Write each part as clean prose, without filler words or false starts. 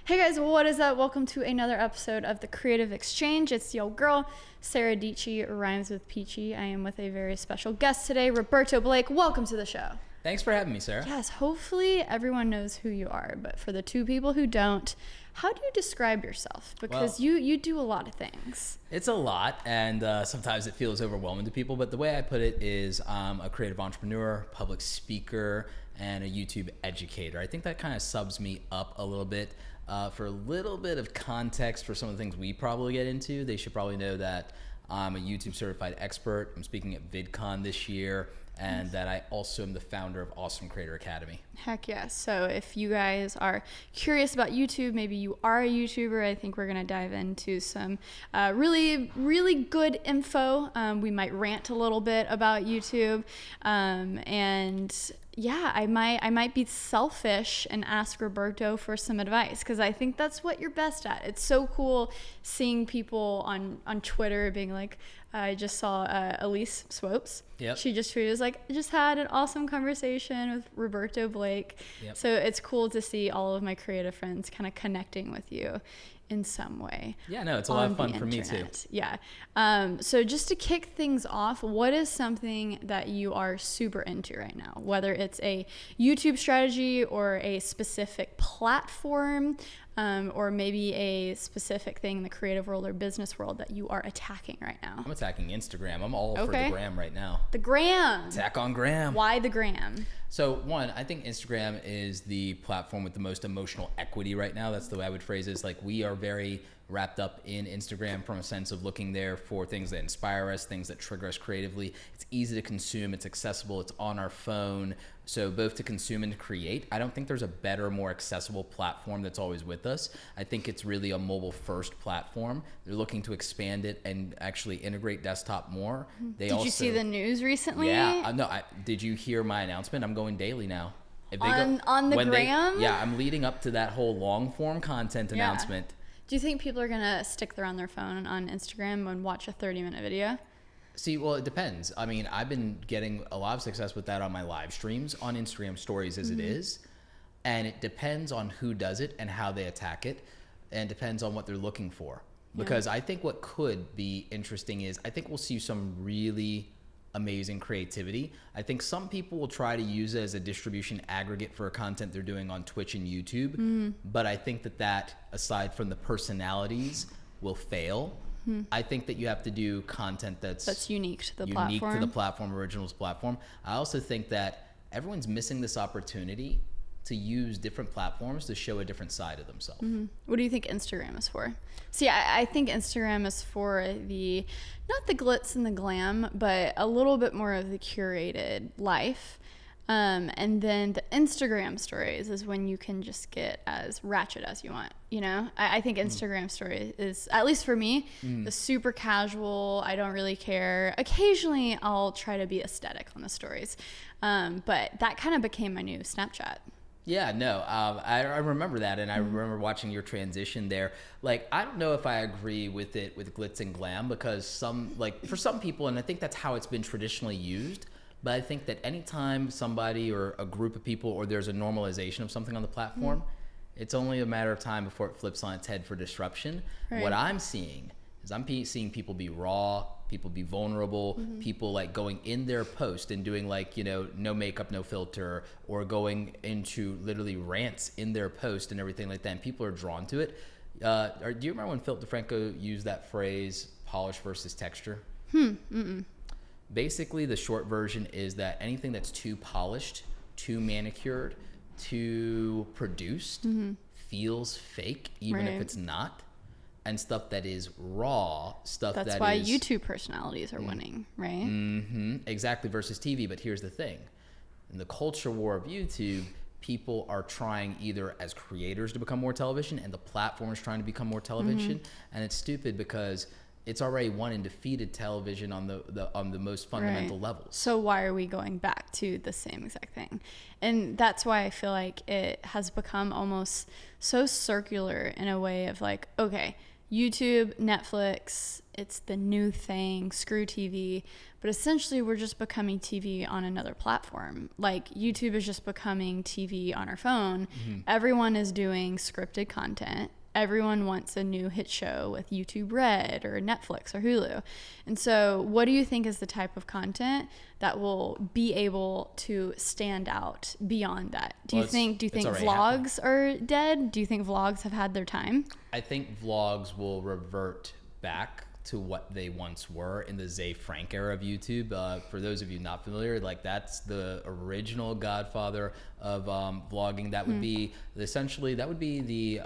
Hey guys, what is up? Welcome to another episode of the Creative Exchange. It's your girl, SARA DIETSCHY, rhymes with peachy. I am with a very special guest today, Roberto Blake. Welcome to the show. Thanks for having me, Sarah. Yes, hopefully everyone knows who you are, but for the two people who don't, how do you describe yourself? Because you do a lot of things. It's a lot, and sometimes it feels overwhelming to people, but the way I put it is I'm a creative entrepreneur, public speaker, and a YouTube educator. I think that kind of subs me up a little bit. For a little bit of context for some of the things we probably get into, they should probably know that I'm a YouTube certified expert. I'm speaking at VidCon this year, and that I also am the founder of Awesome Creator Academy. Heck yes. So if you guys are curious about YouTube, maybe you are a YouTuber, I think we're going to dive into some really good info. We might rant a little bit about YouTube. And yeah, I might be selfish and ask Roberto for some advice because I think that's what you're best at. It's so cool seeing people on Twitter being like, I just saw Elise Swopes. Yep. She just tweeted, like, I just had an awesome conversation with Roberto Blake. Yep. So it's cool to see all of my creative friends kind of connecting with you in some way. Yeah, no, it's a lot of fun for me too. Yeah. So just to kick things off, what is something that you are super into right now? Whether it's a YouTube strategy or a specific platform, or maybe a specific thing in the creative world or business world that you are attacking right now. I'm attacking Instagram. I'm all for the gram right now. The gram. Attack on gram. Why the gram? So one, I think Instagram is the platform with the most emotional equity right now. That's the way I would phrase it. It's like we are very wrapped up in Instagram from a sense of looking there for things that inspire us, things that trigger us creatively. It's easy to consume, it's accessible, it's on our phone. So both to consume and to create. I don't think there's a better, more accessible platform that's always with us. I think it's really a mobile first platform. They're looking to expand it and actually integrate desktop more. Did you see the news recently? Yeah, no, did you hear my announcement? I'm going daily now. On the gram? Yeah, I'm leading up to that whole long form content announcement. Do you think people are gonna stick on their phone on Instagram and watch a 30-minute video? See, well, it depends. I mean, I've been getting a lot of success with that on my live streams on Instagram stories as it is. And it depends on who does it and how they attack it, and depends on what they're looking for. Because I think what could be interesting is I think we'll see some really amazing creativity. I think some people will try to use it as a distribution aggregate for content they're doing on Twitch and YouTube. But I think that aside from the personalities will fail. I think that you have to do content that's unique to the platform, original to the platform. I also think that everyone's missing this opportunity to use different platforms to show a different side of themselves. What do you think Instagram is for? See, I think Instagram is for not the glitz and the glam, but a little bit more of the curated life. And then the Instagram stories is when you can just get as ratchet as you want. You know, I think Instagram story is, at least for me, the super casual. I don't really care. Occasionally I'll try to be aesthetic on the stories. But that kind of became my new Snapchat. Yeah, no, I remember that, and I remember watching your transition there. Like, I don't know if I agree with it with glitz and glam, because for some people, and I think that's how it's been traditionally used, but I think that anytime somebody or a group of people, or there's a normalization of something on the platform, it's only a matter of time before it flips on its head for disruption. Right. What I'm seeing is seeing people be raw, people be vulnerable, people like going in their post and doing like, you know, no makeup, no filter, or going into literally rants in their post and everything like that. And people are drawn to it. Do you remember when Philip DeFranco used that phrase, polish versus texture? Basically, the short version is that anything that's too polished, too manicured, too produced feels fake, even if it's not. And stuff that is raw, that's why YouTube personalities are winning, right? Exactly, versus TV. But here's the thing. In the culture war of YouTube, people are trying either as creators to become more television, and the platform is trying to become more television. And it's stupid because it's already won and defeated television on the most fundamental levels. So why are we going back to the same exact thing? And that's why I feel like it has become almost so circular in a way of like, okay, YouTube, Netflix, it's the new thing, screw TV. But essentially, we're just becoming TV on another platform. Like YouTube is just becoming TV on our phone. Everyone is doing scripted content. Everyone wants a new hit show with YouTube Red or Netflix or Hulu. And so what do you think is the type of content that will be able to stand out beyond that? Do you think vlogs are dead? Do you think vlogs have had their time? I think vlogs will revert back to what they once were in the Zay Frank era of YouTube. For those of you not familiar, like that's the original godfather of vlogging. That would be essentially, that would be the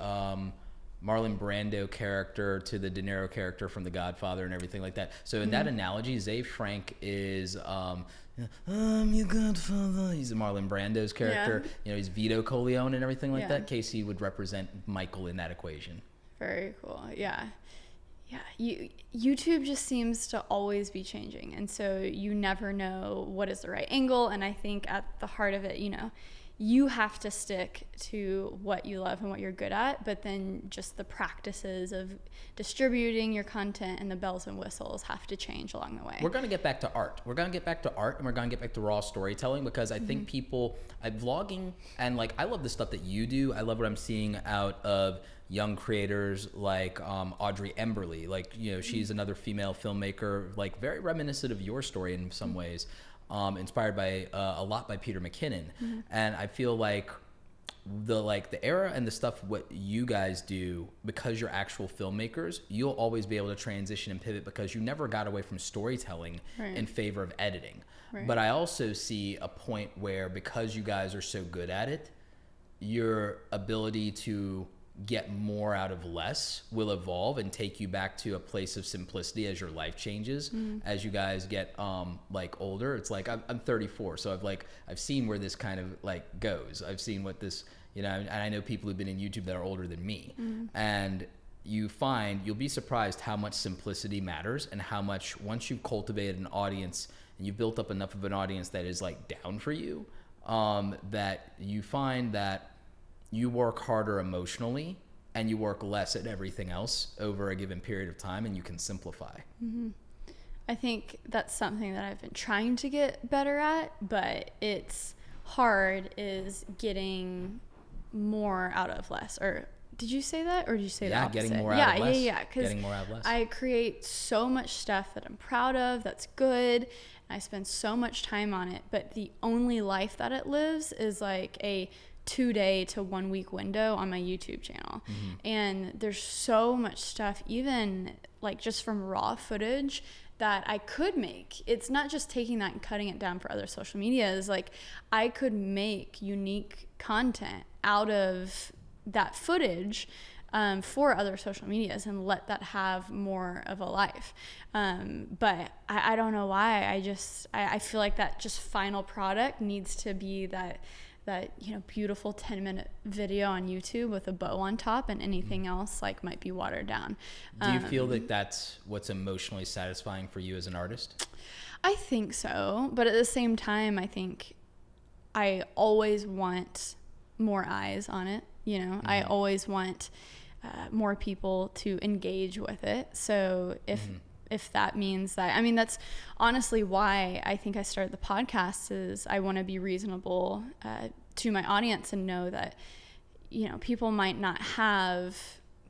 Marlon Brando character to the De Niro character from The Godfather and everything like that. So in that analogy, Zay Frank is I'm your godfather. He's Marlon Brando's character. Yeah. You know, he's Vito Corleone and everything like that. Casey would represent Michael in that equation. Very cool. Yeah. YouTube just seems to always be changing, and so you never know what is the right angle. And I think at the heart of it, you know, you have to stick to what you love and what you're good at, but then just the practices of distributing your content and the bells and whistles have to change along the way. We're going to get back to art. We're going to get back to art, and we're going to get back to raw storytelling, because I think people, vlogging, and like I love the stuff that you do. I love what I'm seeing out of young creators like Audrey Emberley. Like, you know, she's another female filmmaker, like very reminiscent of your story in some ways. Inspired by a lot by Peter McKinnon. And I feel like the era and the stuff what you guys do, because you're actual filmmakers, you'll always be able to transition and pivot because you never got away from storytelling in favor of editing. But I also see a point where, because you guys are so good at it, your ability to get more out of less will evolve and take you back to a place of simplicity as your life changes. As you guys get like older. It's like I'm 34, so I've seen where this kind of like goes. I've seen what this, you know, and I know people who've been in YouTube that are older than me. And you'll be surprised how much simplicity matters, and how much, once you've cultivated an audience and you've built up enough of an audience that is like down for you, that you find that you work harder emotionally and you work less at everything else over a given period of time, and you can simplify. I think that's something that I've been trying to get better at, but it's hard, is getting more out of less. Or did you say that, or did you say the opposite? Getting more out of less. Getting more out of less. I create so much stuff that I'm proud of, that's good. I spend so much time on it, but the only life that it lives is like a 2-day to 1 week window on my YouTube channel. And there's so much stuff, even like just from raw footage, that I could make. It's not just taking that and cutting it down for other social medias. Like, I could make unique content out of that footage for other social medias and let that have more of a life. But I don't know why. I feel like that just final product needs to be that, you know, beautiful 10-minute video on YouTube with a bow on top, and anything else like might be watered down. Do you feel that that's what's emotionally satisfying for you as an artist? I think so, but at the same time, I think I always want more eyes on it. You know, I always want more people to engage with it. So if that means that, I mean, that's honestly why I think I started the podcast, is I want to be reasonable to my audience and know that, you know, people might not have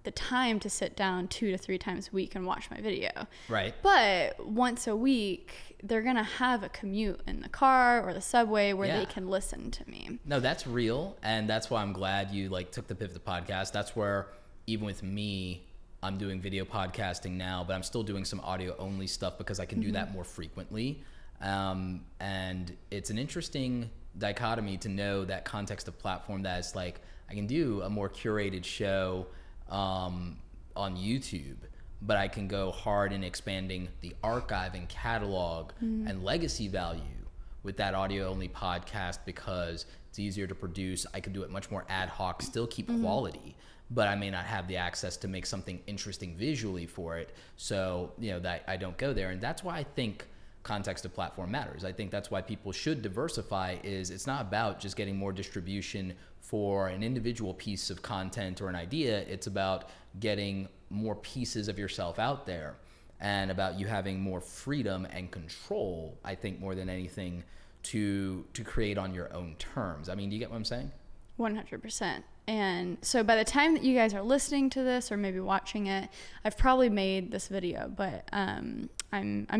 the time to sit down 2 to 3 times a week and watch my video. Right. But once a week, they're going to have a commute in the car or the subway where they can listen to me. No, that's real. And that's why I'm glad you like took the pivot to podcast. That's where, even with me, I'm doing video podcasting now, but I'm still doing some audio only stuff because I can do that more frequently. And it's an interesting dichotomy to know that context of platform that is like, I can do a more curated show on YouTube, but I can go hard in expanding the archive and catalog and legacy value with that audio only podcast, because it's easier to produce. I can do it much more ad hoc, still keep quality, but I may not have the access to make something interesting visually for it. So, you know, that I don't go there. And that's why I think context of platform matters. I think that's why people should diversify. Is it's not about just getting more distribution for an individual piece of content or an idea. It's about getting more pieces of yourself out there, and about you having more freedom and control, I think, more than anything, to create on your own terms. I mean, do you get what I'm saying? 100%. And so by the time that you guys are listening to this or maybe watching it, I've probably made this video, but I'm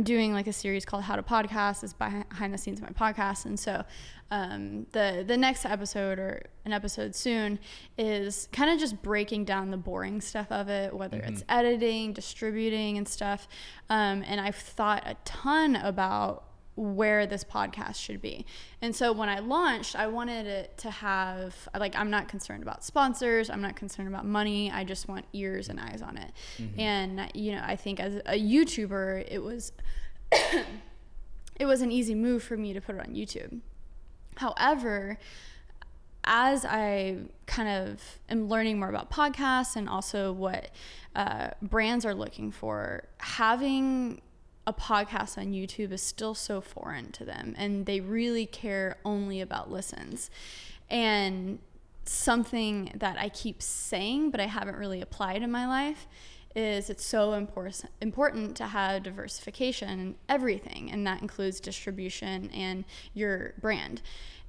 doing like a series called How to Podcast. It's behind the scenes of my podcast. And so the next episode, or an episode soon, is kind of just breaking down the boring stuff of it, whether it's editing, distributing and stuff. And I've thought a ton about where this podcast should be. And so when I launched, I wanted it to have, like, I'm not concerned about sponsors. I'm not concerned about money. I just want ears and eyes on it. And, you know, I think as a YouTuber, it was, it was an easy move for me to put it on YouTube. However, as I kind of am learning more about podcasts and also what brands are looking for, having a podcast on YouTube is still so foreign to them, and they really care only about listens. And something that I keep saying, but I haven't really applied in my life, is it's so important to have diversification in everything, and that includes distribution and your brand.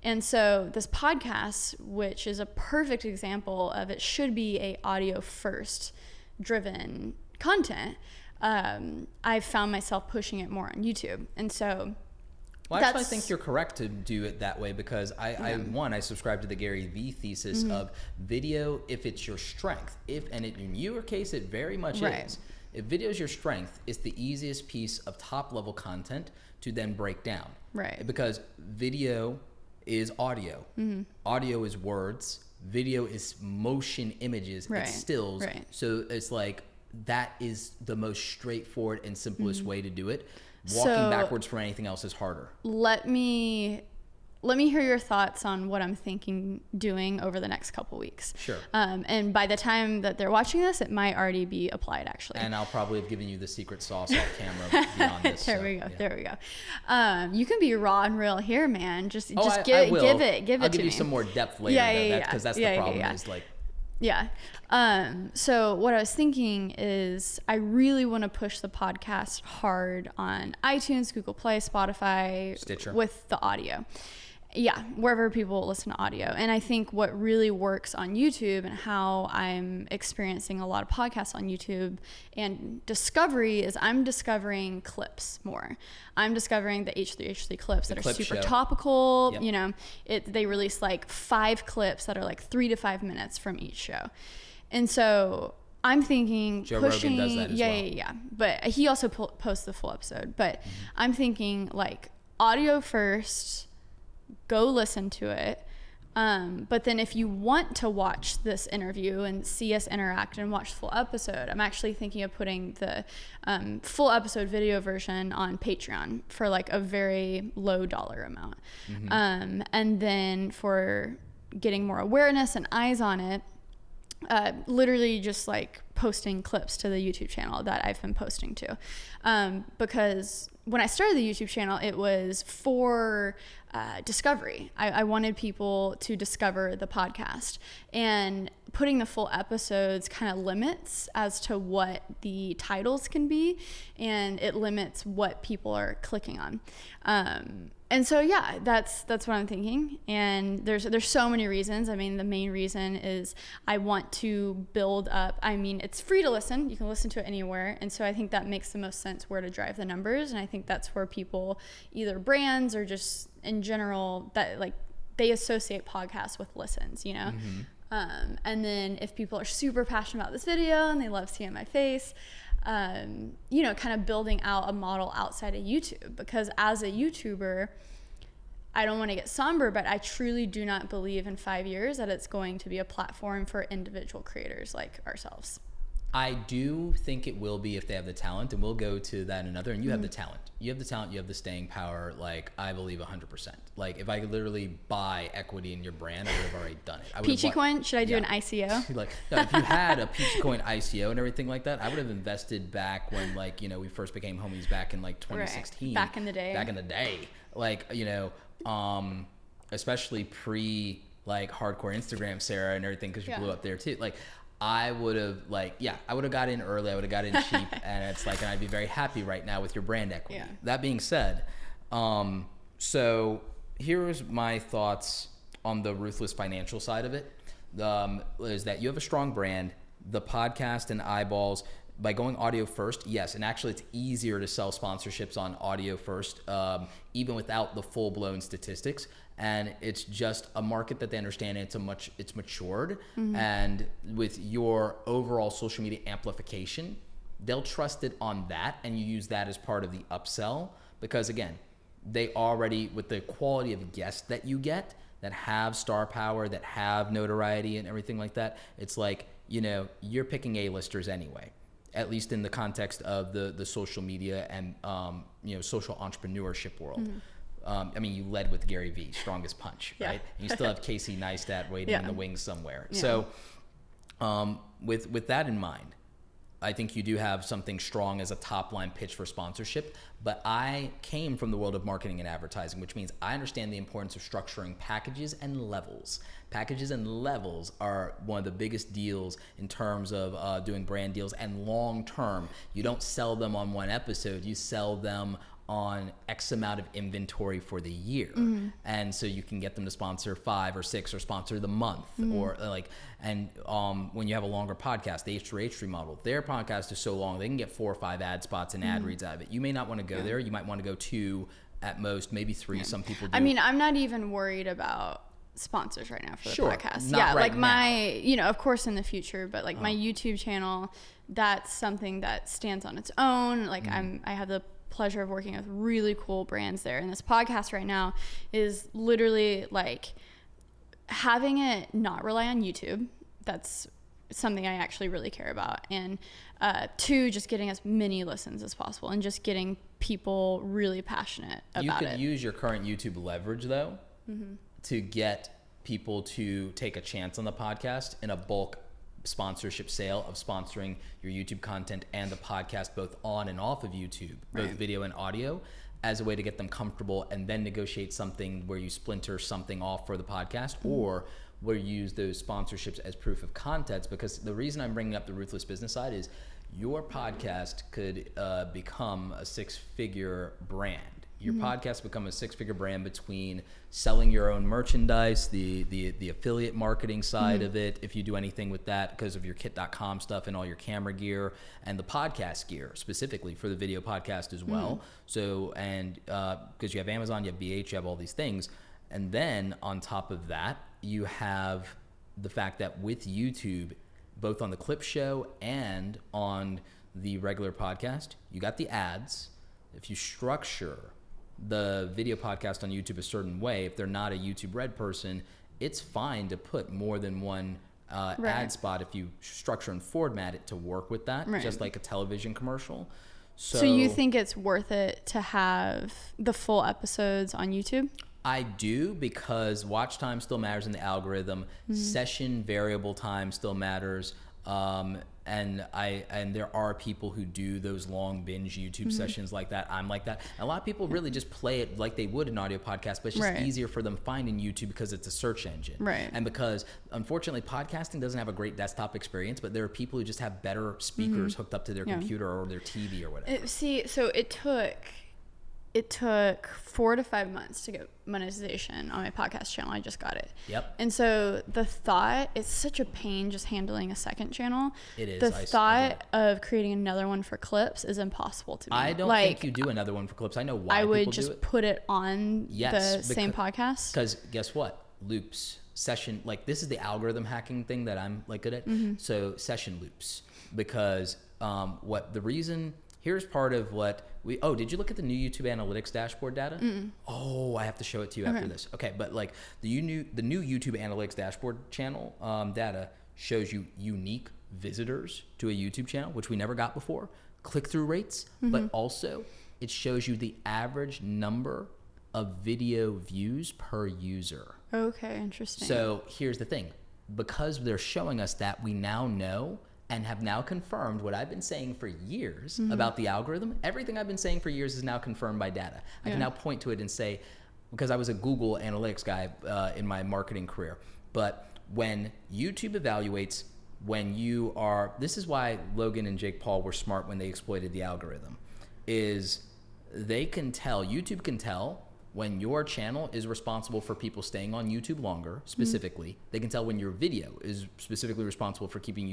And so this podcast, which is a perfect example of, it should be a audio first driven content, I found myself pushing it more on YouTube. And so well, actually, I think you're correct to do it that way, because I subscribe to the Gary Vee thesis of video, if it's your strength, in your case, it very much is. If video is your strength, it's the easiest piece of top level content to then break down. Right. Because video is audio. Audio is words. Video is motion images. It's stills. So it's like, that is the most straightforward and simplest way to do it. Walking backwards from anything else is harder. Let me hear your thoughts on what I'm thinking doing over the next couple weeks. Sure. And by the time that they're watching this, it might already be applied, actually. And I'll probably have given you the secret sauce off camera beyond this. There we go. You can be raw and real here, man. Just give it to me. I'll give you some more depth later, because that's the problem. Is like. Yeah. So what I was thinking is, I really want to push the podcast hard on iTunes, Google Play, Spotify, Stitcher, with the audio. Yeah, wherever people listen to audio. And I think what really works on YouTube, and how I'm experiencing a lot of podcasts on YouTube and discovery, is I'm discovering clips more. I'm discovering the H3H3 clips that are super topical. Yep. You know, they release like 5 clips that are like 3 to 5 minutes from each show. And so I'm thinking Joe pushing, Rogan does that as well. Yeah. But he also posts the full episode. But I'm thinking like audio first, go listen to it. But then if you want to watch this interview and see us interact and watch the full episode, I'm actually thinking of putting the full episode video version on Patreon for like a very low dollar amount. And then for getting more awareness and eyes on it, literally just like posting clips to the YouTube channel that I've been posting to. Because when I started the YouTube channel, it was for discovery. I wanted people to discover the podcast, and putting the full episodes kind of limits as to what the titles can be, and it limits what people are clicking on. And so, yeah, that's what I'm thinking. And there's so many reasons. I mean, the main reason is I want to build up. I mean, it's free to listen. You can listen to it anywhere. And so I think that makes the most sense where to drive the numbers. And I think that's where people, either brands or just in general, that like they associate podcasts with listens, you know? And then if people are super passionate about this video and they love seeing my face, you know, kind of building out a model outside of YouTube, because as a YouTuber, I don't want to get somber, but I truly do not believe in 5 years that it's going to be a platform for individual creators like ourselves. I do think it will be if they have the talent, and we'll go to that in another. And you have the talent. You have the talent. You have the staying power. Like, I believe 100%. Like, if I could literally buy equity in your brand, I would have already done it. Peachy Coin? Should I do an ICO? Like, no, if you had a Peachy Coin ICO and everything like that, I would have invested back when, like, you know, we first became homies back in like 2016. Right. Back in the day. Like, you know, especially pre like hardcore Instagram SARA and everything, because you blew up there too. Like, I would have I would have got in early. I would have got in cheap, and it's like, and I'd be very happy right now with your brand equity. Yeah. That being said, so here's my thoughts on the ruthless financial side of it. Is that you have a strong brand, the podcast and eyeballs. By going audio first, yes, and actually it's easier to sell sponsorships on audio first, even without the full-blown statistics. And it's just a market that they understand. It's matured, and with your overall social media amplification, they'll trust it on that, and you use that as part of the upsell, because again, they already, with the quality of guests that you get that have star power, that have notoriety and everything like that, it's like, you know, you're picking A-listers anyway. At least in the context of the social media and you know, social entrepreneurship world. I mean, you led with Gary Vee, strongest punch, right? And you still have Casey Neistat waiting in the wings somewhere. Yeah. So with that in mind, I think you do have something strong as a top line pitch for sponsorship, but I came from the world of marketing and advertising, which means I understand the importance of structuring packages and levels. Packages and levels are one of the biggest deals in terms of doing brand deals, and long term. You don't sell them on one episode, you sell them on X amount of inventory for the year. And so you can get them to sponsor 5 or 6 or sponsor the month or like, and when you have a longer podcast, the H3H3 model, their podcast is so long, they can get 4 or 5 ad spots and ad reads out of it. You may not want to go there. You might want to go 2 at most, maybe 3. Some people do. I mean, I'm not even worried about sponsors right now for the podcast. Not right like now. My, you know, of course in the future, but like my YouTube channel, that's something that stands on its own. Like I have the pleasure of working with really cool brands there, and this podcast right now is literally like having it not rely on YouTube. That's something I actually really care about, and 2, just getting as many listens as possible and just getting people really passionate about it. You could use your current YouTube leverage though to get people to take a chance on the podcast in a bulk sponsorship sale of sponsoring your YouTube content and the podcast both on and off of YouTube, both video and audio, as a way to get them comfortable, and then negotiate something where you splinter something off for the podcast, or where you use those sponsorships as proof of contents. Because the reason I'm bringing up the ruthless business side is your podcast could become a 6-figure brand. Your podcast become a 6-figure brand between selling your own merchandise, the affiliate marketing side of it, if you do anything with that because of your kit.com stuff and all your camera gear, and the podcast gear specifically for the video podcast as well. So, and because you have Amazon, you have BH, you have all these things. And then on top of that, you have the fact that with YouTube, both on the clip show and on the regular podcast, you got the ads. If you structure the video podcast on YouTube a certain way, if they're not a YouTube Red person, it's fine to put more than one ad spot if you structure and format it to work with that, just like a television commercial. So you think it's worth it to have the full episodes on YouTube? I do, because watch time still matters in the algorithm. Session variable time still matters. And there are people who do those long binge YouTube sessions like that. I'm like that. And a lot of people really just play it like they would an audio podcast, but it's just easier for them finding YouTube because it's a search engine. And because unfortunately podcasting doesn't have a great desktop experience, but there are people who just have better speakers hooked up to their computer or their TV or whatever. So it took 4 to 5 months to get monetization on my podcast channel. I just got it. And so the thought, it's such a pain just handling a second channel. It is. The thought of creating another one for clips is impossible to me. I don't think you do another one for clips. I know why I people would just put it on the same podcast. Because guess what? Loops, session, like this is the algorithm hacking thing that I'm like good at. So session loops, because here's part of what did you look at the new YouTube analytics dashboard data? Oh, I have to show it to you after this. Okay, but like the new YouTube analytics dashboard channel data shows you unique visitors to a YouTube channel, which we never got before, click-through rates, but also it shows you the average number of video views per user. Okay, interesting. So here's the thing. Because they're showing us that, we now know and have now confirmed what I've been saying for years about the algorithm. Everything I've been saying for years is now confirmed by data. I can now point to it and say, because I was a Google Analytics guy in my marketing career, but when YouTube evaluates, when you are, this is why Logan and Jake Paul were smart when they exploited the algorithm, is they can tell, YouTube can tell when your channel is responsible for people staying on YouTube longer, specifically. They can tell when your video is specifically responsible for keeping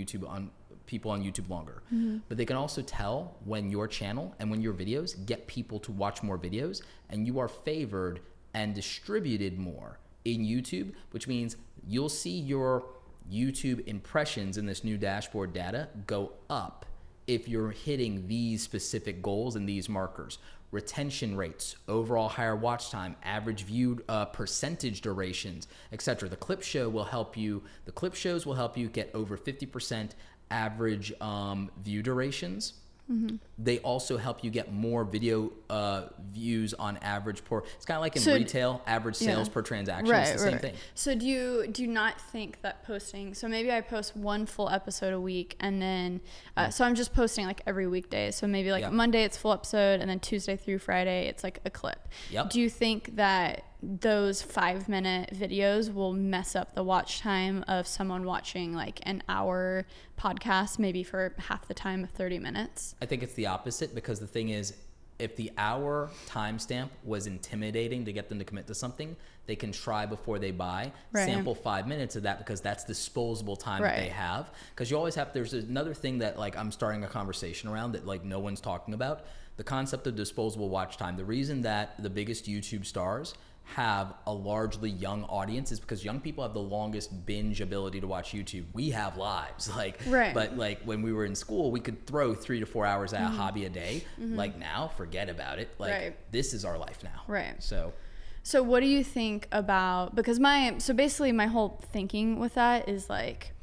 people on YouTube longer. But they can also tell when your channel and when your videos get people to watch more videos, and you are favored and distributed more in YouTube, which means you'll see your YouTube impressions in this new dashboard data go up if you're hitting these specific goals and these markers. Retention rates, overall higher watch time, average viewed percentage durations, etc. The clip shows will help you get over 50% average view durations. They also help you get more video views on average per. It's kind of like in retail, average sales per transaction. It's the same thing. So do you not think that posting? So maybe I post one full episode a week, and then so I'm just posting like every weekday. So maybe like Monday it's full episode, and then Tuesday through Friday it's like a clip. Do you think that those 5-minute videos will mess up the watch time of someone watching like an hour podcast, maybe for half the time of 30 minutes? I think it's the opposite, because the thing is, if the hour timestamp was intimidating to get them to commit to something, they can try before they buy, sample 5 minutes of that, because that's disposable time that they have. Because you always have, there's another thing that like I'm starting a conversation around that like no one's talking about, the concept of disposable watch time. The reason that the biggest YouTube stars have a largely young audience is because young people have the longest binge ability to watch YouTube. We have lives, but like when we were in school, we could throw 3 to 4 hours at a hobby a day. Like now, forget about it. Like this is our life now. So what do you think about, because basically my whole thinking with that is like,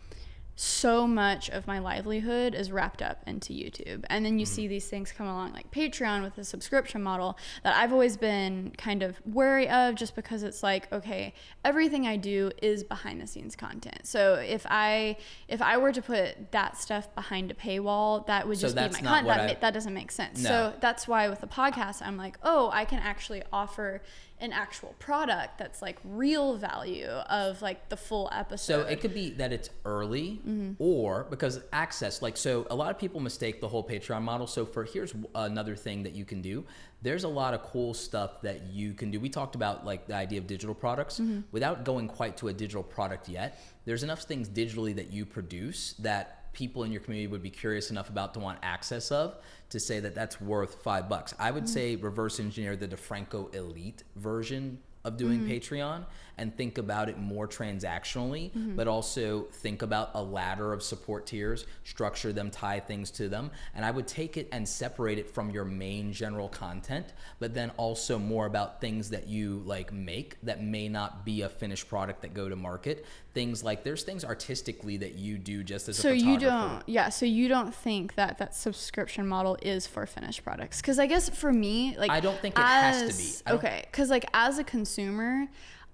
so much of my livelihood is wrapped up into YouTube. And then you see these things come along like Patreon with a subscription model that I've always been kind of wary of, just because it's like, okay, everything I do is behind the scenes content. So if I were to put that stuff behind a paywall, that would just be my content. That doesn't make sense. No. So that's why with the podcast, I'm like, oh, I can actually offer an actual product that's like real value of like the full episode. So it could be that it's early, or because access, like, so a lot of people mistake the whole Patreon model. So here's another thing that you can do. There's a lot of cool stuff that you can do. We talked about like the idea of digital products without going quite to a digital product yet. There's enough things digitally that you produce that people in your community would be curious enough about to want access of, to say that that's worth $5. I would say reverse engineer the DeFranco Elite version of doing Patreon and think about it more transactionally, but also think about a ladder of support tiers, structure them, tie things to them. And I would take it and separate it from your main general content, but then also more about things that you like make that may not be a finished product that go to market. Things like, there's things artistically that you do just as a photographer. So you don't think that subscription model is for finished products? Because I guess for me, like, I don't think it has to be. Okay, because like as a consumer,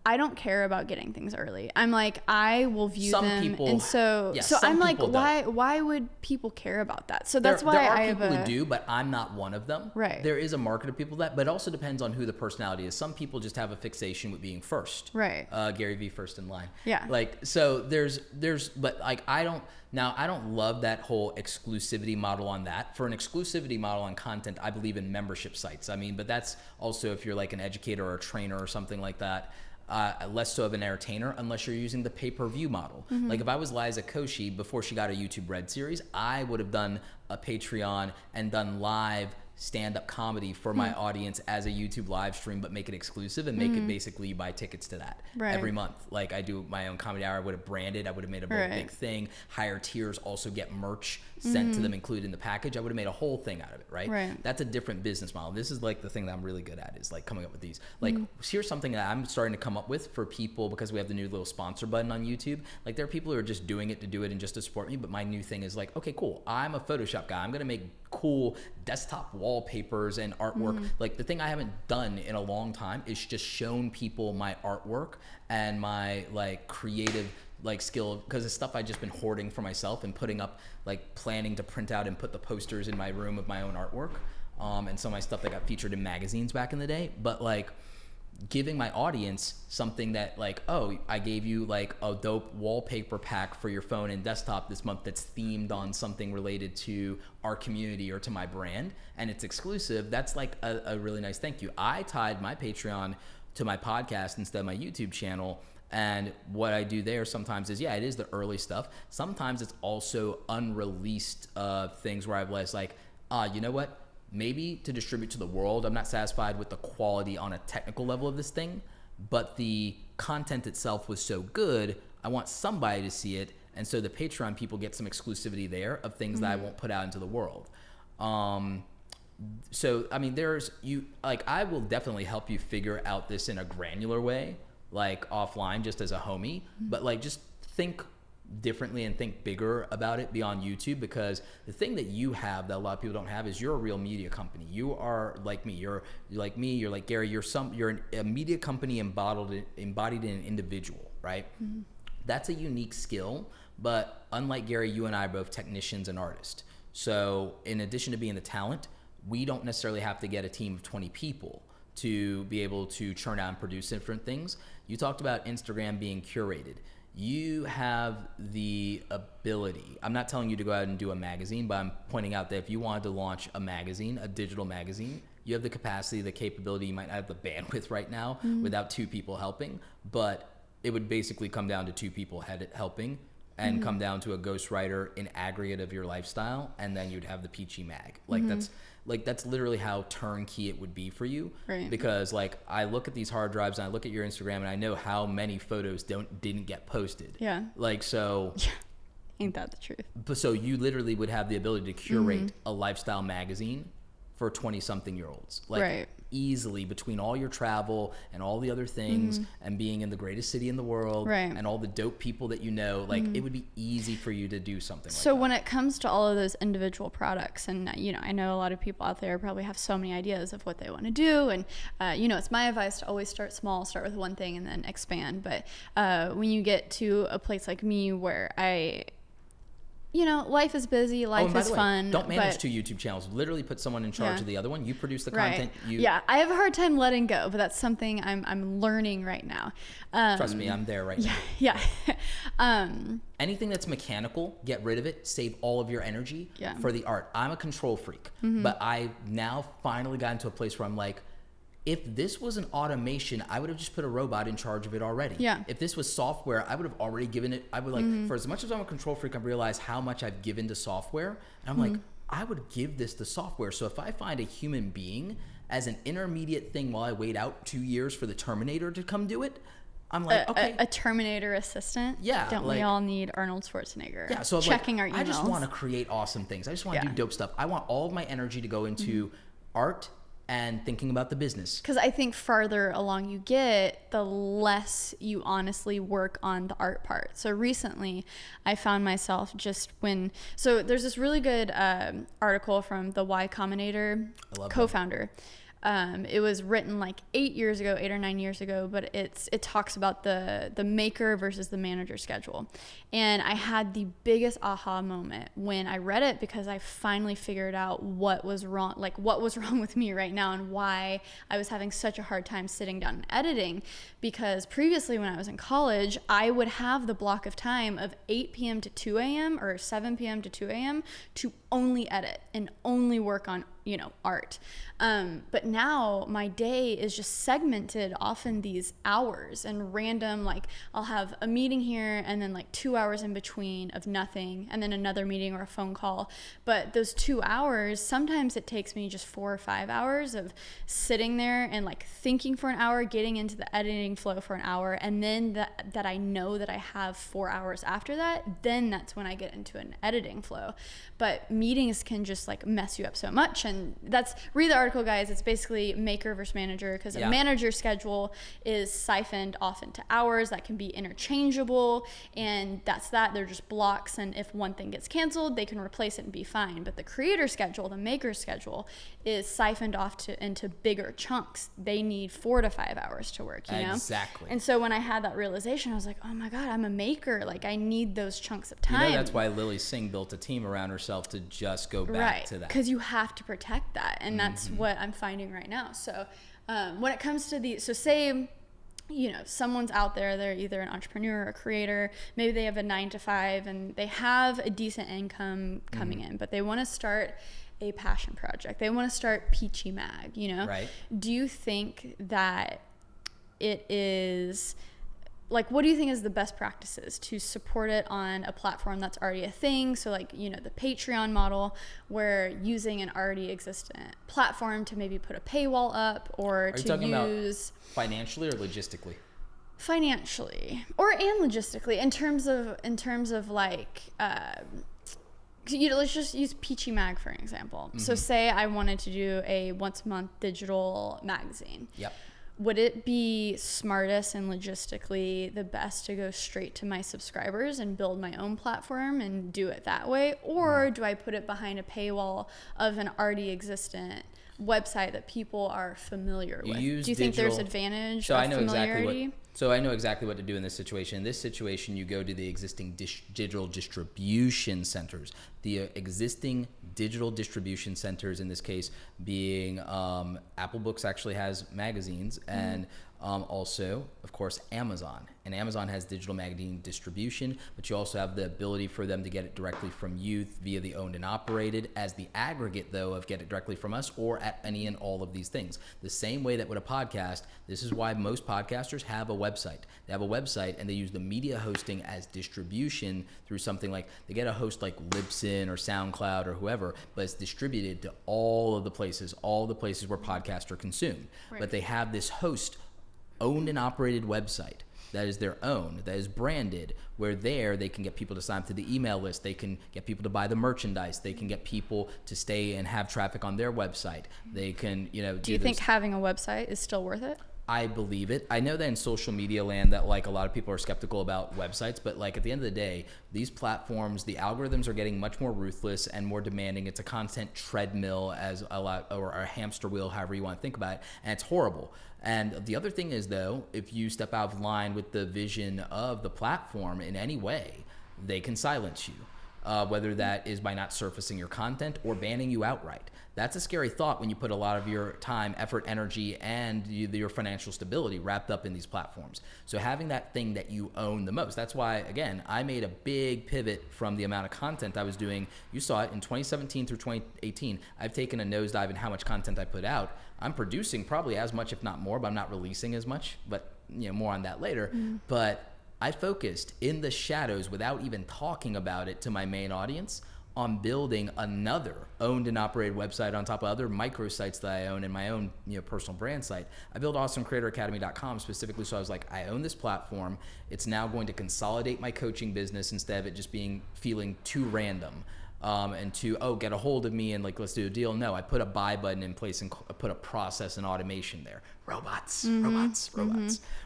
I don't care about getting things early. I'm like, I will view them, and so I'm like, why would people care about that? So that's why there are people who do, but I'm not one of them. Right. There is a market of people but it also depends on who the personality is. Some people just have a fixation with being first. Right. Gary Vee, first in line. Yeah. Like, so but like, I don't love that whole exclusivity model on that. For an exclusivity model on content, I believe in membership sites. I mean, but that's also if you're like an educator or a trainer or something like that. Less so of an entertainer, unless you're using the pay-per-view model. Like if I was Liza Koshy before she got a YouTube Red series, I would have done a Patreon and done live stand-up comedy for my audience as a YouTube live stream, but make it exclusive and make it basically you buy tickets to that every month. Like I do my own comedy hour. I would have branded. I would have made a big thing. Higher tiers also get merch sent to them included in the package. I would have made a whole thing out of it, right? That's a different business model. This is like the thing that I'm really good at is like coming up with these. Like here's something that I'm starting to come up with for people because we have the new little sponsor button on YouTube. Like there are people who are just doing it to do it and just to support me. But my new thing is like, okay, cool. I'm a Photoshop guy. I'm going to make cool desktop wallpapers and artwork. Like the thing I haven't done in a long time is just shown people my artwork and my like creative like skill, because it's stuff I've just been hoarding for myself and putting up, like planning to print out and put the posters in my room of my own artwork. And some of my stuff that got featured in magazines back in the day. But like giving my audience something that like, oh, I gave you like a dope wallpaper pack for your phone and desktop this month that's themed on something related to our community or to my brand, and it's exclusive. That's like a really nice thank you. I tied my Patreon to my podcast instead of my YouTube channel. And what I do there sometimes is, it is the early stuff. Sometimes it's also unreleased things where I've like, you know what? Maybe to distribute to the world, I'm not satisfied with the quality on a technical level of this thing, but the content itself was so good, I want somebody to see it. And so the Patreon people get some exclusivity there of things that I won't put out into the world. So, I mean, I will definitely help you figure out this in a granular way, like offline, just as a homie, but like just think differently and think bigger about it beyond YouTube, because the thing that you have that a lot of people don't have is you're a real media company. You are like me. You're like me. You're like Gary. You're a media company embodied in an individual, right? That's a unique skill, but unlike Gary, you and I are both technicians and artists. So in addition to being the talent, we don't necessarily have to get a team of 20 people to be able to churn out and produce different things. You talked about Instagram being curated. You have the ability, I'm not telling you to go out and do a magazine, but I'm pointing out that if you wanted to launch a magazine, a digital magazine, you have the capacity, the capability. You might not have the bandwidth right now without two people helping, but it would basically come down to two people helping and come down to a ghostwriter in aggregate of your lifestyle, and then you'd have the peachy mag. That's literally how turnkey it would be for you. Right. Because like I look at these hard drives and I look at your Instagram and I know how many photos didn't get posted. Yeah. Like so. Yeah. Ain't that the truth? But so you literally would have the ability to curate a lifestyle magazine for 20-something-year-olds, like easily, between all your travel and all the other things and being in the greatest city in the world and all the dope people that you know, like it would be easy for you to do something like that. So when it comes to all of those individual products, and you know, I know a lot of people out there probably have so many ideas of what they want to do, and you know, it's my advice to always start small, start with one thing and then expand. But when you get to a place like me where you know, life is busy, life is fun. Don't manage two YouTube channels. Literally put someone in charge of the other one. You produce the content. I have a hard time letting go, but that's something I'm learning right now. Trust me, I'm there right now. Yeah. Anything that's mechanical, get rid of it. Save all of your energy for the art. I'm a control freak, but I now finally got into a place where I'm like, if this was an automation, I would have just put a robot in charge of it already. Yeah. If this was software, I would have already given it. I would for as much as I'm a control freak, I realize how much I've given to software. And I'm like, I would give this to software. So if I find a human being as an intermediate thing while I wait out 2 years for the Terminator to come do it, I'm like, okay. A Terminator assistant? Yeah. Don't we all need Arnold Schwarzenegger? Yeah. So checking our emails. I just want to create awesome things. I just want to do dope stuff. I want all of my energy to go into art and thinking about the business. Because I think farther along you get, the less you honestly work on the art part. So recently, I found myself so there's this really good article from the Y Combinator co-founder. It was written like 8 or 9 years ago, but it talks about the maker versus the manager schedule. And I had the biggest aha moment when I read it, because I finally figured out what was wrong with me right now and why I was having such a hard time sitting down and editing. Because previously, when I was in college, I would have the block of time of 8 p.m. to 2 a.m. or 7 p.m. to 2 a.m. to only edit and only work on art. But now my day is just segmented often these hours and random, like I'll have a meeting here and then like 2 hours in between of nothing and then another meeting or a phone call. But those 2 hours, sometimes it takes me just 4 or 5 hours of sitting there and like thinking for an hour, getting into the editing flow for an hour, and then that I know that I have 4 hours after that, then that's when I get into an editing flow. But meetings can just like mess you up so much. And that's, read the article, guys. It's basically maker versus manager, because a manager schedule is siphoned off into hours that can be interchangeable, and they're just blocks, and if one thing gets canceled, they can replace it and be fine. But the creator schedule, the maker schedule, is siphoned off into bigger chunks. They need 4 to 5 hours to work, you know? Exactly. And so when I had that realization, I was like, oh my God, I'm a maker. Like, I need those chunks of time. That's why Lily Singh built a team around herself to just go back to that. Because you have to protect that. And that's what I'm finding right now. So when it comes to say, someone's out there, they're either an entrepreneur or a creator, maybe they have a 9-to-5 and they have a decent income coming in, but they want to start a passion project. They want to start Peachy Mag, Right. Do you think that it is, like, what do you think is the best practices to support it on a platform that's already a thing? So like, the Patreon model, where using an already existent platform to maybe put a paywall up, or Are you talking about financially or logistically? Financially and logistically, in terms of like, let's just use Peachy Mag for an example. So say I wanted to do a once a month digital magazine. Yep. Would it be smartest and logistically the best to go straight to my subscribers and build my own platform and do it that way? Or do I put it behind a paywall of an already existent website that people are familiar with? Do you think there's advantage of familiarity? So I know exactly what to do in this situation. In this situation, you go to the existing digital distribution centers. The existing digital distribution centers, in this case being Apple Books actually has magazines, and also, of course, Amazon. And Amazon has digital magazine distribution, but you also have the ability for them to get it directly from you via the owned and operated, as the aggregate, though, of get it directly from us or at any and all of these things. The same way that with a podcast, this is why most podcasters have a website. They have a website and they use the media hosting as distribution through something like, they get a host like Libsyn or SoundCloud or whoever, but it's distributed to all of the places where podcasts are consumed. Right. But they have this host owned and operated website that is their own, that is branded, where they can get people to sign up to the email list, they can get people to buy the merchandise, they can get people to stay and have traffic on their website. They can, do you think having a website is still worth it? I believe it. I know that in social media land that like a lot of people are skeptical about websites, but like at the end of the day, these platforms, the algorithms are getting much more ruthless and more demanding. It's a content treadmill, or a hamster wheel, however you want to think about it, and it's horrible. And the other thing is, though, if you step out of line with the vision of the platform in any way, they can silence you. Whether that is by not surfacing your content or banning you outright. That's a scary thought when you put a lot of your time, effort, energy, and your financial stability wrapped up in these platforms. So having that thing that you own the most, that's why, again, I made a big pivot from the amount of content I was doing. You saw it in 2017 through 2018. I've taken a nosedive in how much content I put out. I'm producing probably as much, if not more, but I'm not releasing as much, but more on that later. But I focused in the shadows, without even talking about it to my main audience, on building another owned and operated website on top of other microsites that I own, and my own personal brand site. I built awesomecreatoracademy.com specifically, so I was like, I own this platform. It's now going to consolidate my coaching business instead of it just feeling too random. And to get a hold of me and like, let's do a deal. No, I put a buy button in place and put a process and automation there. Robots,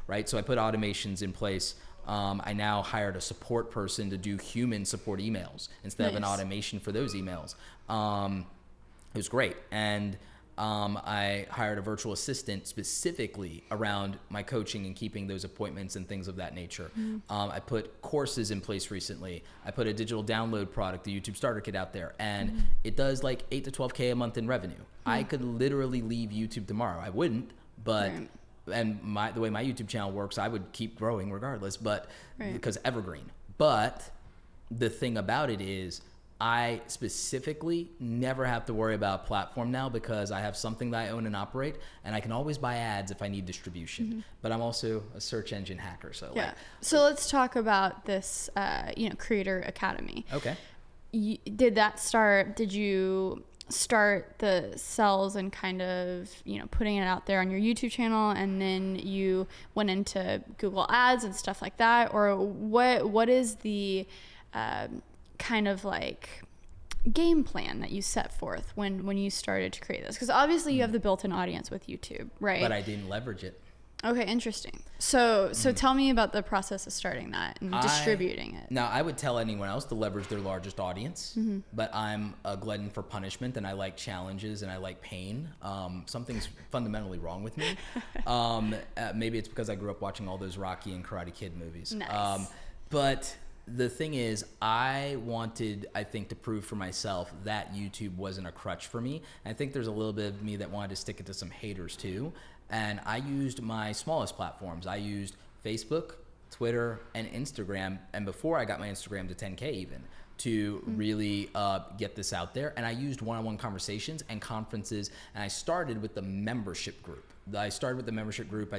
right? So I put automations in place. I now hired a support person to do human support emails instead of an automation for those emails. It was great. And I hired a virtual assistant specifically around my coaching and keeping those appointments and things of that nature. I put courses in place recently. I put a digital download product, the YouTube Starter Kit, out there, and it does like 8 to 12K a month in revenue. I could literally leave YouTube tomorrow. I wouldn't, but and the way my YouTube channel works, I would keep growing regardless, but because evergreen. But the thing about it is, I specifically never have to worry about a platform now because I have something that I own and operate, and I can always buy ads if I need distribution. But I'm also a search engine hacker. So So let's talk about this, Creator Academy. Okay. Did you start the sales and kind of, putting it out there on your YouTube channel, and then you went into Google Ads and stuff like that? Or what is the kind of like game plan that you set forth when you started to create this? Because obviously you have the built-in audience with YouTube, right? But I didn't leverage it. Okay, interesting. So tell me about the process of starting that and distributing it. Now, I would tell anyone else to leverage their largest audience, but I'm a glutton for punishment, and I like challenges and I like pain. Something's fundamentally wrong with me. Maybe it's because I grew up watching all those Rocky and Karate Kid movies. Nice. But the thing is, I wanted, I think, to prove for myself that YouTube wasn't a crutch for me. And I think there's a little bit of me that wanted to stick it to some haters too. And I used my smallest platforms. I used Facebook, Twitter, and Instagram. And before I got my Instagram to 10K even, to really get this out there. And I used one-on-one conversations and conferences. And I started with the membership group. I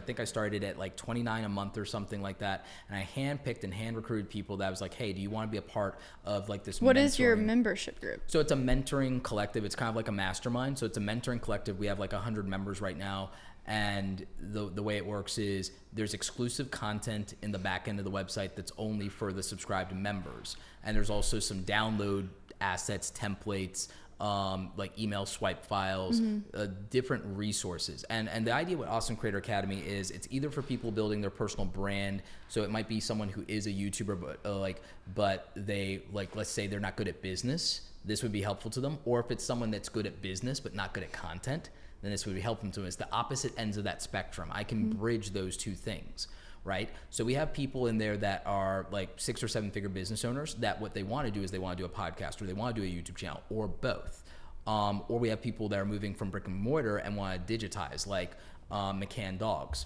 think I started at like $29 a month or something like that. And I handpicked and hand recruited people that was like, hey, do you want to be a part of like this? What is your membership group? So it's a mentoring collective. It's kind of like a mastermind. So it's a mentoring collective. We have like 100 members right now. And the way it works is there's exclusive content in the back end of the website that's only for the subscribed members. And there's also some download assets, templates, like email swipe files, different resources. And the idea with Awesome Creator Academy is it's either for people building their personal brand. So it might be someone who is a YouTuber, but they let's say they're not good at business. This would be helpful to them. Or if it's someone that's good at business, but not good at content, then this would be helpful to them. It's the opposite ends of that spectrum. I can bridge those two things, right? So we have people in there that are like 6 or 7 figure business owners that what they want to do is they want to do a podcast or they want to do a YouTube channel or both. Or we have people that are moving from brick and mortar and want to digitize, like McCann Dogs.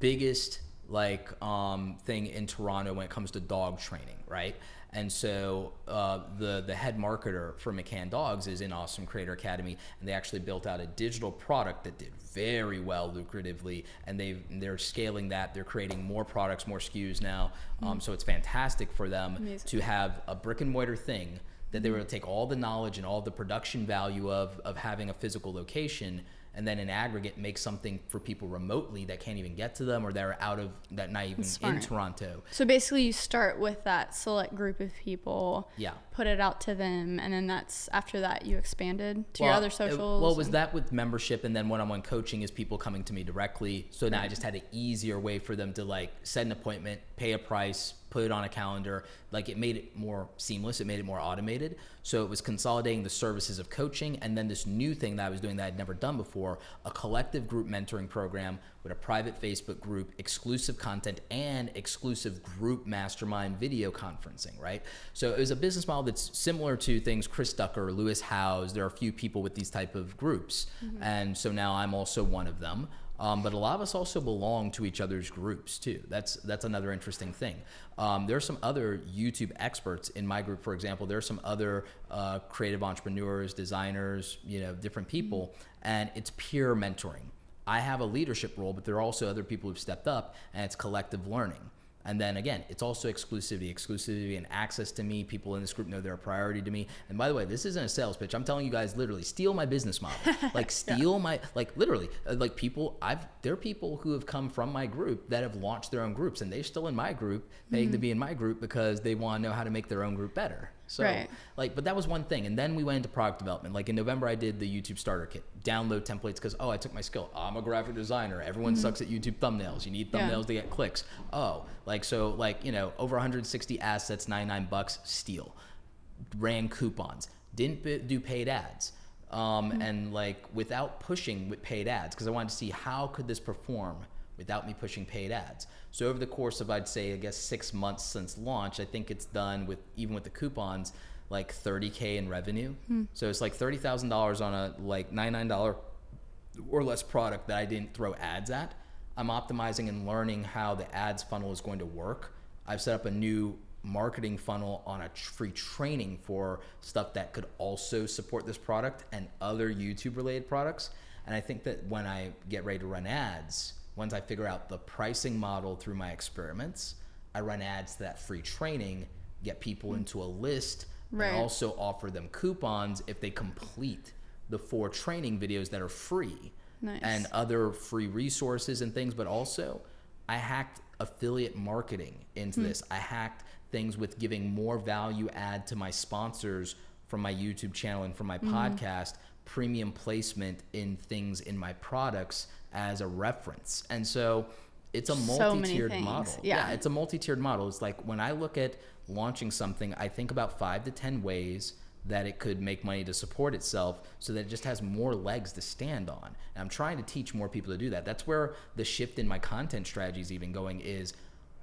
Biggest thing in Toronto when it comes to dog training, right? And so the head marketer for McCann Dogs is in Awesome Creator Academy, and they actually built out a digital product that did very well lucratively, and they're scaling that. They're creating more products, more SKUs now. So it's fantastic for them to have a brick and mortar thing that they were able to take all the knowledge and all the production value of having a physical location, and then in aggregate make something for people remotely that can't even get to them or that are not even in Toronto. So basically you start with that select group of people, put it out to them, and then after that you expanded to your other socials. It was that with membership, and then one-on-one coaching is people coming to me directly. So now I just had an easier way for them to set an appointment, pay a price, put it on a calendar. It made it more seamless. It made it more automated. So it was consolidating the services of coaching, and then this new thing that I was doing that I'd never done before, a collective group mentoring program with a private Facebook group, exclusive content, and exclusive group mastermind video conferencing, right? So it was a business model that's similar to things Chris Ducker, Lewis Howes. There are a few people with these type of groups. And so now I'm also one of them. But a lot of us also belong to each other's groups too. That's another interesting thing. There are some other YouTube experts in my group, for example. There are some other creative entrepreneurs, designers, different people, and it's peer mentoring. I have a leadership role, but there are also other people who've stepped up, and it's collective learning. And then again, it's also exclusivity and access to me. People in this group know they're a priority to me. And by the way, this isn't a sales pitch. I'm telling you guys, literally steal my business model. Literally, people, there are people who have come from my group that have launched their own groups, and they're still in my group, paying to be in my group because they want to know how to make their own group better. So but that was one thing. And then we went into product development. In November, I did the YouTube starter kit, download templates, because, I took my skill. I'm a graphic designer. Everyone sucks at YouTube thumbnails. You need thumbnails to get clicks. Over 160 assets, $99, steal. Ran coupons. Didn't do paid ads. And without pushing with paid ads, because I wanted to see how could this perform without me pushing paid ads. So over the course of, I'd say, 6 months since launch, I think it's done even with the coupons, $30K in revenue. So it's $30,000 on a $99 or less product that I didn't throw ads at. I'm optimizing and learning how the ads funnel is going to work. I've set up a new marketing funnel on a free training for stuff that could also support this product and other YouTube related products. And I think that when I get ready to run ads, once I figure out the pricing model through my experiments, I run ads to that free training, get people into a list, and also offer them coupons if they complete the 4 training videos that are free. Nice. And other free resources and things. But also, I hacked affiliate marketing into this. I hacked things with giving more value add to my sponsors from my YouTube channel and from my podcast, premium placement in things in my products as a reference. And so it's a multi-tiered model. Yeah, it's a multi-tiered model. It's like when I look at launching something, I think about 5 to 10 ways that it could make money to support itself so that it just has more legs to stand on. And I'm trying to teach more people to do that. That's where the shift in my content strategy is even going is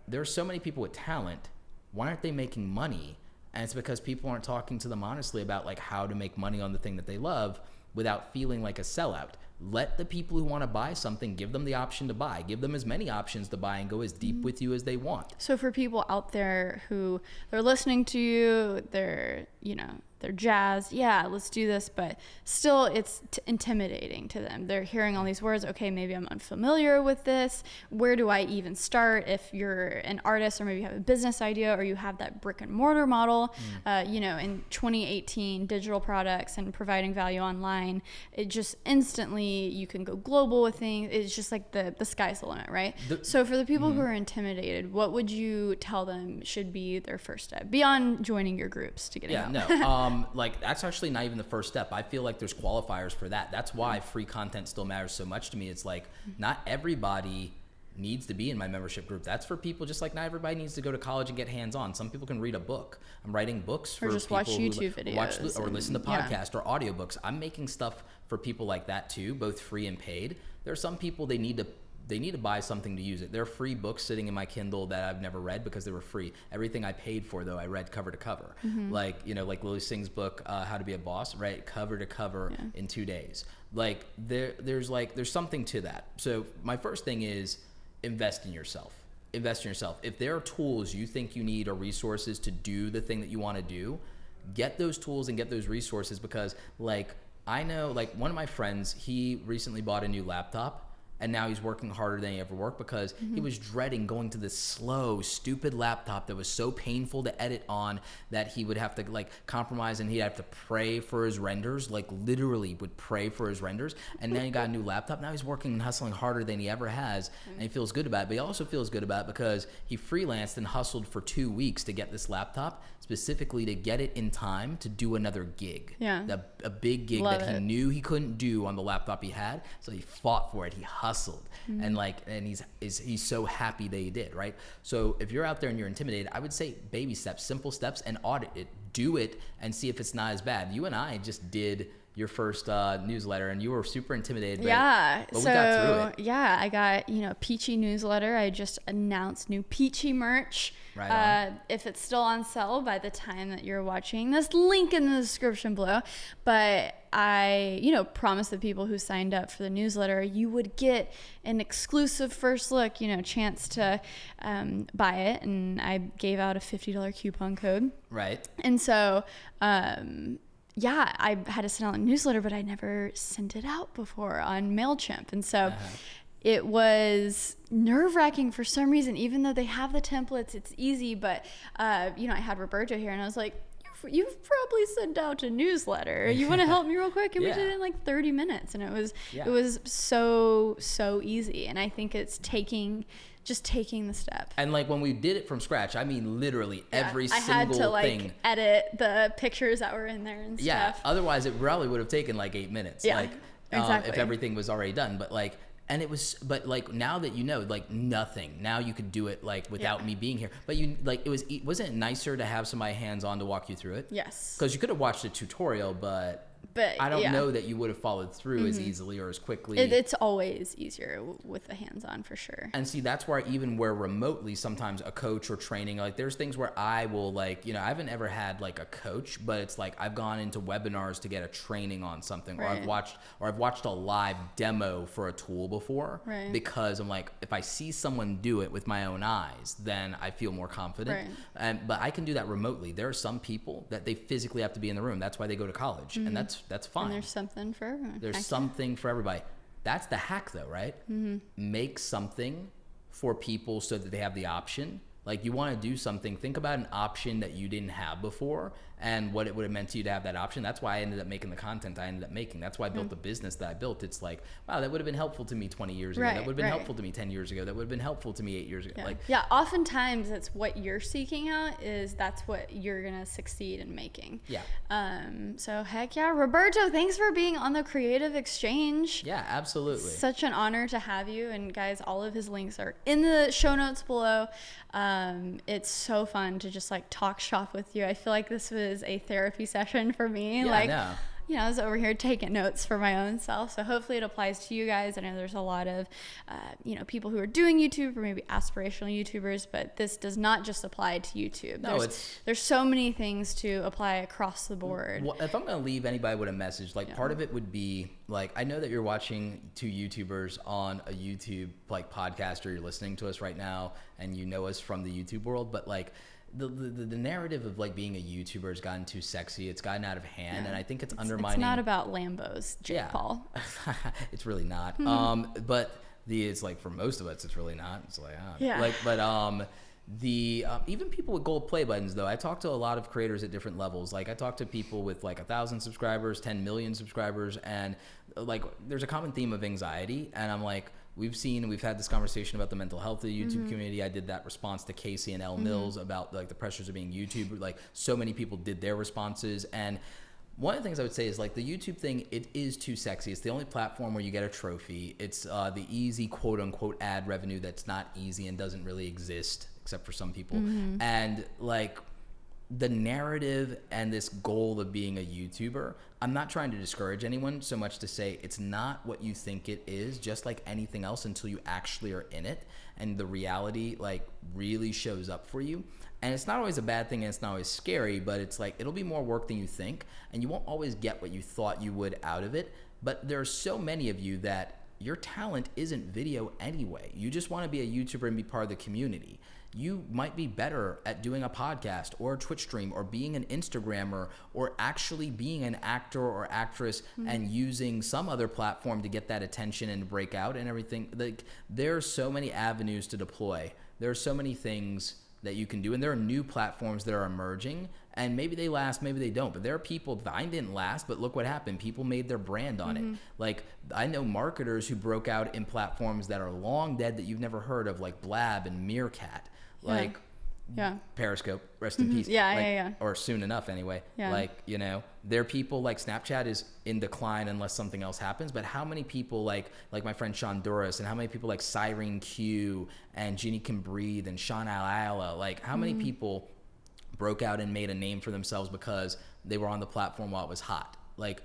there are so many people with talent. Why aren't they making money? And it's because people aren't talking to them honestly about like how to make money on the thing that they love without feeling like a sellout. Let the people who want to buy something, give them the option to buy. Give them as many options to buy and go as deep with you as they want. So for people out there who they're listening to you, they're jazzed. Yeah, let's do this. But still, it's intimidating to them. They're hearing all these words. Okay, maybe I'm unfamiliar with this. Where do I even start? If you're an artist or maybe you have a business idea or you have that brick and mortar model, in 2018, digital products and providing value online, it just instantly, you can go global with things. It's just like the sky's the limit, right? So for the people who are intimidated, what would you tell them should be their first step beyond joining your groups to get out? Like that's actually not even the first step. I feel like there's qualifiers for that. That's why free content still matters so much to me. It's like not everybody needs to be in my membership group. That's for people just like not everybody needs to go to college and get hands-on. Some people can read a book. I'm writing books for or just people watch YouTube videos or listen to podcasts or audiobooks. I'm making stuff for people like that too, both free and paid. There are some people they need to buy something to use it. There are free books sitting in my Kindle that I've never read because they were free. Everything I paid for, though, I read cover to cover. Like Lily Singh's book, How to Be a Boss, right? Cover to cover in 2 days. Like there's something to that. So my first thing is invest in yourself. Invest in yourself. If there are tools you think you need or resources to do the thing that you want to do, get those tools and get those resources because I know one of my friends, he recently bought a new laptop. And now he's working harder than he ever worked because he was dreading going to this slow, stupid laptop that was so painful to edit on that he would have to compromise and he'd have to pray for his renders, literally would pray for his renders. And then he got a new laptop. Now he's working and hustling harder than he ever has. And he feels good about it. But he also feels good about it because he freelanced and hustled for 2 weeks to get this laptop, specifically to get it in time to do another gig. Yeah. A big gig he knew he couldn't do on the laptop he had. So he fought for it. He hustled. And he's so happy that he did, right? So if you're out there and you're intimidated, I would say baby steps, simple steps, and audit it. Do it and see if it's not as bad. You and I just did your first newsletter and you were super intimidated, but we got through it. Yeah, I got, Peachy newsletter. I just announced new Peachy merch. Right. If it's still on sale by the time that you're watching this, link in the description below. But I, promised the people who signed up for the newsletter, you would get an exclusive first look, chance to buy it. And I gave out a $50 coupon code. Right. And so, I had to send out a newsletter, but I never sent it out before on MailChimp. And so it was nerve-wracking for some reason, even though they have the templates, it's easy. But, I had Roberto here and I was like, you've probably sent out a newsletter. You want to help me real quick? And we did it in 30 minutes. And it was so easy. And I think it's taking the step. And when we did it from scratch, I mean literally every single I had thing. to edit the pictures that were in there and stuff. Yeah, otherwise it probably would have taken 8 minutes. Yeah, exactly. If everything was already done. But and it was, but now that nothing. Now you could do it without me being here. But wasn't it nicer to have somebody hands-on to walk you through it? Yes. Because you could have watched a tutorial, but I don't know that you would have followed through as easily or as quickly. It's always easier with the hands-on for sure. And see, that's where even where remotely, sometimes a coach or training, like there's things where I will like, I haven't ever had like a coach, but it's like I've gone into webinars to get a training on something, or I've watched a live demo for a tool before, because I'm like, if I see someone do it with my own eyes, then I feel more confident. But I can do that remotely. There are some people that they physically have to be in the room. That's why they go to college, and that's fine. And there's something for everyone. There's something for everybody. That's the hack though, right? Make something for people so that they have the option. Like you want to do something, think about an option that you didn't have before and what it would have meant to you to have that option. That's why I ended up making the content I ended up making. That's why I built the business that I built. It's like, wow, that would have been helpful to me 20 years ago. That would have been helpful to me 10 years ago. That would have been helpful to me 8 years ago. Oftentimes it's what you're seeking out that's what you're going to succeed in making. So heck yeah. Roberto, thanks for being on the Creative Exchange. Yeah, absolutely. Such an honor to have you. And guys, all of his links are in the show notes below. It's so fun to just like talk shop with you. I feel like this was a therapy session for me. I was over here taking notes for my own self. So hopefully it applies to you guys. I know there's a lot of, people who are doing YouTube or maybe aspirational YouTubers, but this does not just apply to YouTube. There's so many things to apply across the board. Well, if I'm going to leave anybody with a message, part of it would be like, I know that you're watching two YouTubers on a YouTube like podcast, or you're listening to us right now and you know us from the YouTube world, but like, the narrative of like being a YouTuber has gotten too sexy. It's gotten out of hand, and I think it's undermining. It's not about Lambos, Jake Paul. It's really not. But it's like for most of us, it's really not. It's like even people with gold play buttons though. I talk to a lot of creators at different levels. Like I talk to people with like 1,000 subscribers, 10 million subscribers, and like there's a common theme of anxiety, and I'm like, we've had this conversation about the mental health of the YouTube community. I did that response to Casey and Elle Mills about like the pressures of being YouTube. Like so many people did their responses. And one of the things I would say is like the YouTube thing, it is too sexy. It's the only platform where you get a trophy. It's the easy quote unquote ad revenue that's not easy and doesn't really exist except for some people. And like the narrative and this goal of being a YouTuber, I'm not trying to discourage anyone so much to say it's not what you think it is, just like anything else, until you actually are in it and the reality like really shows up for you. And it's not always a bad thing and it's not always scary, but it's like it'll be more work than you think, and you won't always get what you thought you would out of it. But there are so many of you that your talent isn't video anyway. You just want to be a YouTuber and be part of the community. You might be better at doing a podcast or a Twitch stream or being an Instagrammer or actually being an actor or actress and using some other platform to get that attention and break out and everything. Like there are so many avenues to deploy. There are so many things that you can do, and there are new platforms that are emerging, and maybe they last, maybe they don't, but there are people, Vine didn't last, but look what happened. People made their brand on it. Like I know marketers who broke out in platforms that are long dead that you've never heard of, like Blab and Meerkat. Like Periscope, rest in peace. Or soon enough anyway. Like, there are people like Snapchat is in decline unless something else happens. But how many people like my friend Sean Duras, and how many people like Cyrene Q and Ginny Can Breathe and Sean Ayala, like how many people broke out and made a name for themselves because they were on the platform while it was hot? Like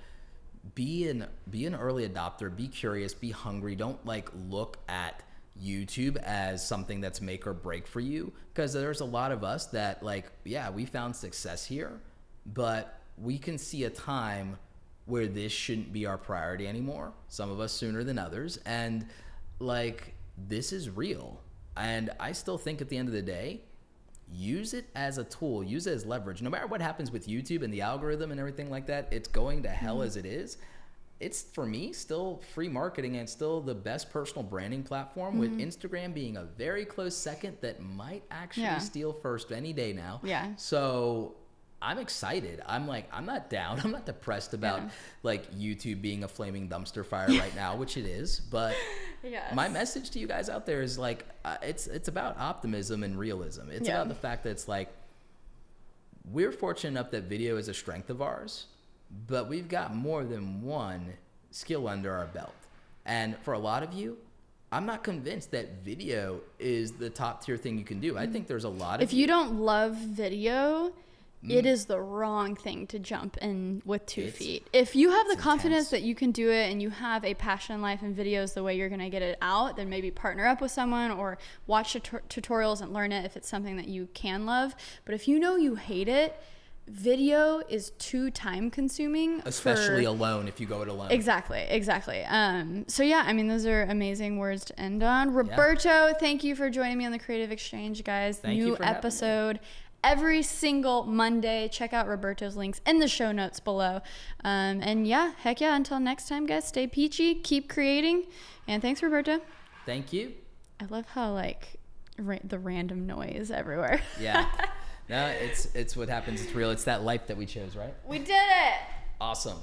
be an early adopter, be curious, be hungry. Don't like look at YouTube as something that's make or break for you, because there's a lot of us that like, we found success here, but we can see a time where this shouldn't be our priority anymore. Some of us sooner than others. And like, this is real. And I still think at the end of the day, use it as a tool, use it as leverage. No matter what happens with YouTube and the algorithm and everything like that, it's going to hell as it is. It's, for me, still free marketing and still the best personal branding platform, with Instagram being a very close second that might actually steal first any day now. So I'm excited. I'm not down. I'm not depressed about like YouTube being a flaming dumpster fire right now, which it is. But my message to you guys out there is like, it's about optimism and realism. It's about the fact that it's like, we're fortunate enough that video is a strength of ours, but we've got more than one skill under our belt. And for a lot of you, I'm not convinced that video is the top tier thing you can do. I think there's a lot of If you don't love video, it is the wrong thing to jump in with 2 feet. If you have the confidence that you can do it and you have a passion in life and videos the way you're going to get it out, then maybe partner up with someone or watch tutorials and learn it if it's something that you can love. But if you know you hate it, video is too time consuming, especially alone, if you go it alone. Exactly. So yeah, I mean, those are amazing words to end on. Roberto, thank you for joining me on the Creative Exchange, guys. Thank you New for having episode every single Monday. Check out Roberto's links in the show notes below. And yeah, heck yeah, until next time, guys, stay peachy, keep creating, and thanks, Roberto. Thank you. I love how like the random noise everywhere. Yeah. No, it's what happens. It's real. It's that life that we chose, right? We did it. Awesome.